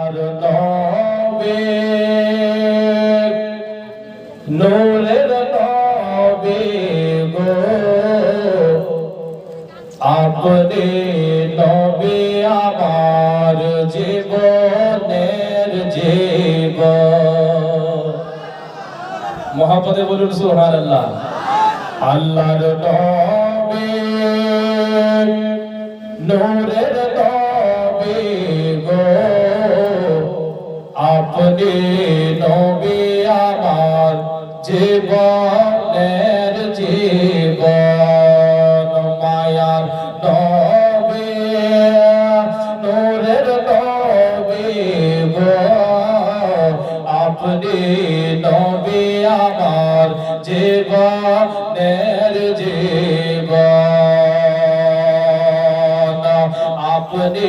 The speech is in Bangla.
আর নবী নূরের নবী গো আপনি নবী আমার জীবনের জীবন। মহব্বতে বলুন সুবহানাল্লাহ। আল্লাহর নবী নূরের নবী গো আপনি নবী আমার জীবনের জীবন। মায়ার নবী নূরের নবী গো আপনি নবী আমার জীবনের জীবন। আপনি